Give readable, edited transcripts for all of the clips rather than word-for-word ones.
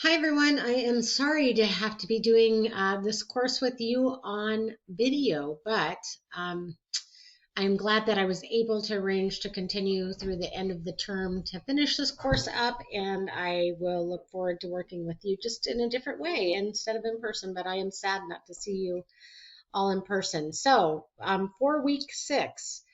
Hi everyone, I am sorry to have to be doing this course with you on video, but I'm glad that I was able to arrange to continue through the end of the term to finish this course up, and I will look forward to working with you just in a different way instead of in person, but I am sad not to see you all in person. So for week 6,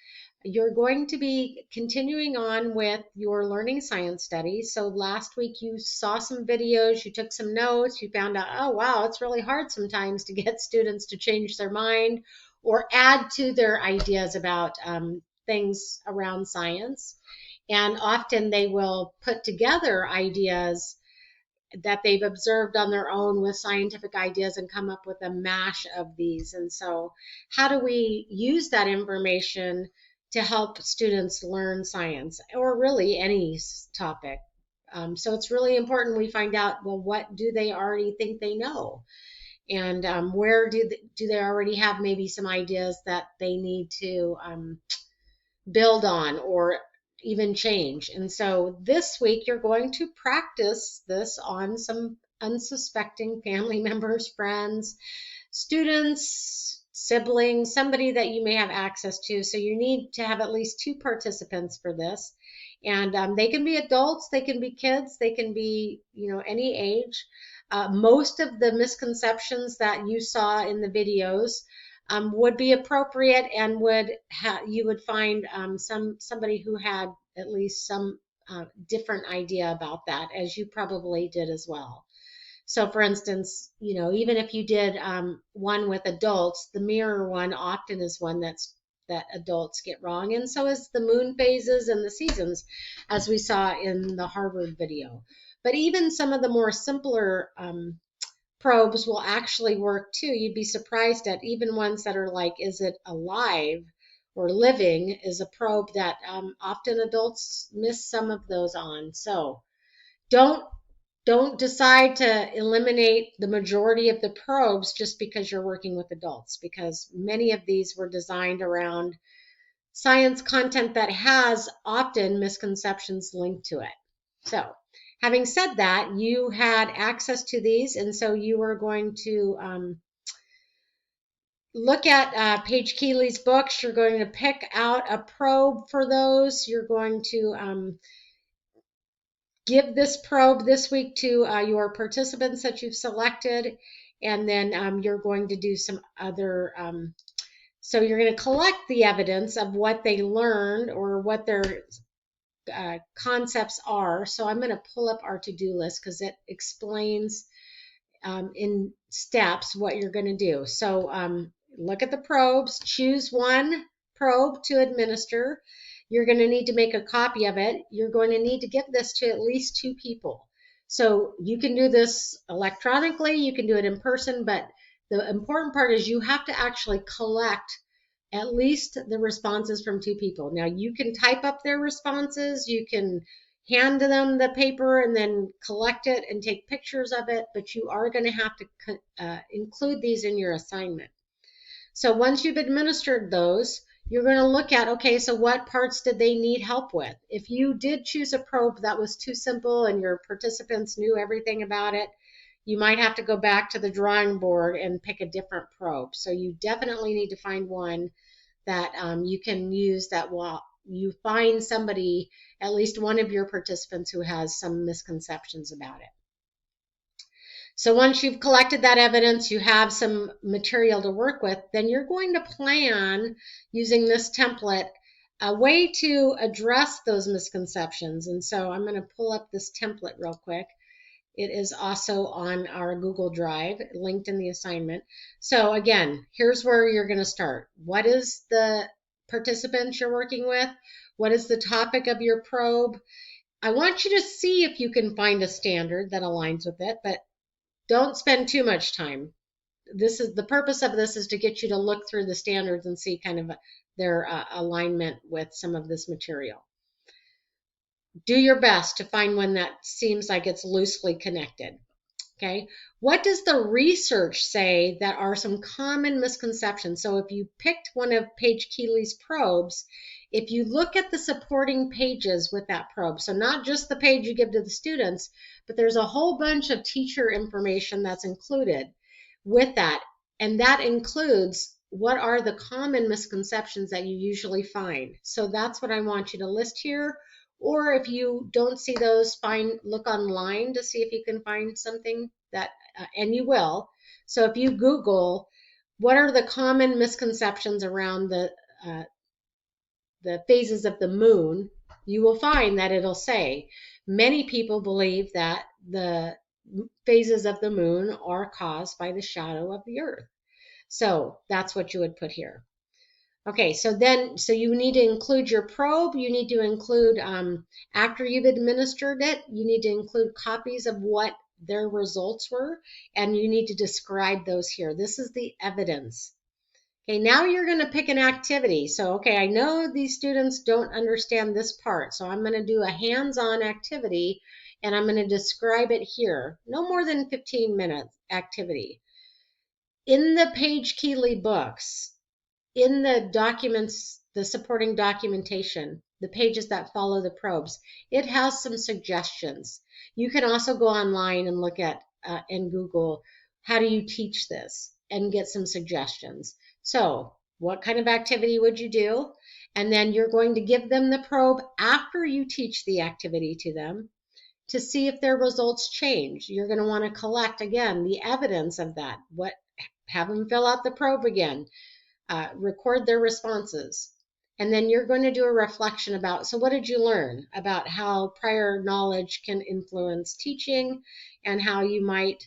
you're going to be continuing on with your learning science studies. So last week you saw some videos, you took some notes, you found out, oh wow, it's really hard sometimes to get students to change their mind or add to their ideas about things around science. And often they will put together ideas that they've observed on their own with scientific ideas and come up with a mash of these. And so how do we use that information to help students learn science or really any topic? So it's really important we find out, well, what do they already think they know? And where do they already have maybe some ideas that they need to build on or even change. And so this week you're going to practice this on some unsuspecting family members, friends, students, siblings, somebody that you may have access to. So you need to have at least 2 participants for this. And they can be adults, they can be kids, they can be, any age. Most of the misconceptions that you saw in the videos would be appropriate and you would find somebody who had at least some different idea about that, as you probably did as well. So for instance, even if you did one with adults, the mirror one often is one that adults get wrong, and so is the moon phases and the seasons, as we saw in the Harvard video. But even some of the more simpler probes will actually work too. You'd be surprised at even ones that are like, is it alive or living, is a probe that often adults miss some of those on. So don't decide to eliminate the majority of the probes just because you're working with adults, because many of these were designed around science content that has often misconceptions linked to it. So having said that, you had access to these, and so you are going to look at Paige Keeley's books. You're going to pick out a probe for those. You're going to give this probe this week to your participants that you've selected, and then you're going to do some other so you're going to collect the evidence of what they learned or what their concepts are. So I'm going to pull up our to-do list because it explains in steps what you're going to do. So look at the probes, choose one probe to administer. You're going to need to make a copy of it. You're going to need to give this to at least 2 people. So you can do this electronically, you can do it in person, but the important part is you have to actually collect at least the responses from 2 people. Now you can type up their responses, you can hand them the paper and then collect it and take pictures of it, but you are going to have to include these in your assignment. So once you've administered those, you're going to look at, okay, so what parts did they need help with? If you did choose a probe that was too simple and your participants knew everything about it, you might have to go back to the drawing board and pick a different probe. So you definitely need to find one that you can use that will you find somebody, at least one of your participants, who has some misconceptions about it. So once you've collected that evidence, you have some material to work with, then you're going to plan using this template a way to address those misconceptions. And so I'm going to pull up this template real quick. It is also on our Google Drive, linked in the assignment. So again, here's where you're going to start. What is the participants you're working with? What is the topic of your probe? I want you to see if you can find a standard that aligns with it, but don't spend too much time. This is the purpose of this, is to get you to look through the standards and see kind of their alignment with some of this material. Do your best to find one that seems like it's loosely connected. Okay, what does the research say that are some common misconceptions? So if you picked one of Paige Keeley's probes, if you look at the supporting pages with that probe, so not just the page you give to the students, but there's a whole bunch of teacher information that's included with that. And that includes what are the common misconceptions that you usually find. So that's what I want you to list here. Or if you don't see those, look online to see if you can find something that, and you will. So if you Google, what are the common misconceptions around the phases of the moon, you will find that it'll say many people believe that the phases of the moon are caused by the shadow of the earth. So that's what you would put here. Okay, so you need to include your probe. You need to include, after you've administered it, you need to include copies of what their results were, and you need to describe those here. This is the evidence. Okay, now you're going to pick an activity. So, okay, I know these students don't understand this part, so I'm going to do a hands-on activity, and I'm going to describe it here. No more than 15 minutes activity. In the Paige Keeley books, in the documents, the supporting documentation, the pages that follow the probes, it has some suggestions. You can also go online and look at and Google, how do you teach this, and get some suggestions. So what kind of activity would you do? And then you're going to give them the probe after you teach the activity to them to see if their results change. You're going to want to collect, again, the evidence of that. Have them fill out the probe again. Record their responses. And then you're going to do a reflection about, so what did you learn about how prior knowledge can influence teaching and how you might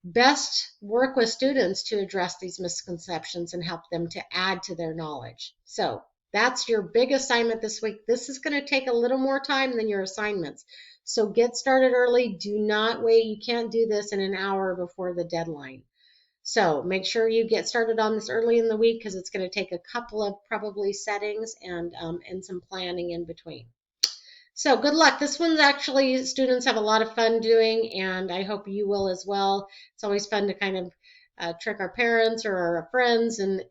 best work with students to address these misconceptions and help them to add to their knowledge. So that's your big assignment this week. This is going to take a little more time than your assignments. So get started early. Do not wait. You can't do this in an hour before the deadline. So make sure you get started on this early in the week because it's going to take a couple of probably settings and some planning in between. So good luck. This one's actually students have a lot of fun doing, and I hope you will as well. It's always fun to kind of trick our parents or our friends and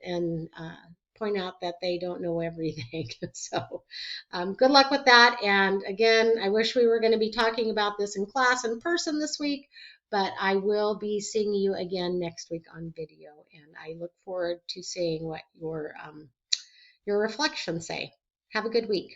point out that they don't know everything. So good luck with that. And again, I wish we were going to be talking about this in class in person this week, but I will be seeing you again next week on video, and I look forward to seeing what your reflections say. Have a good week.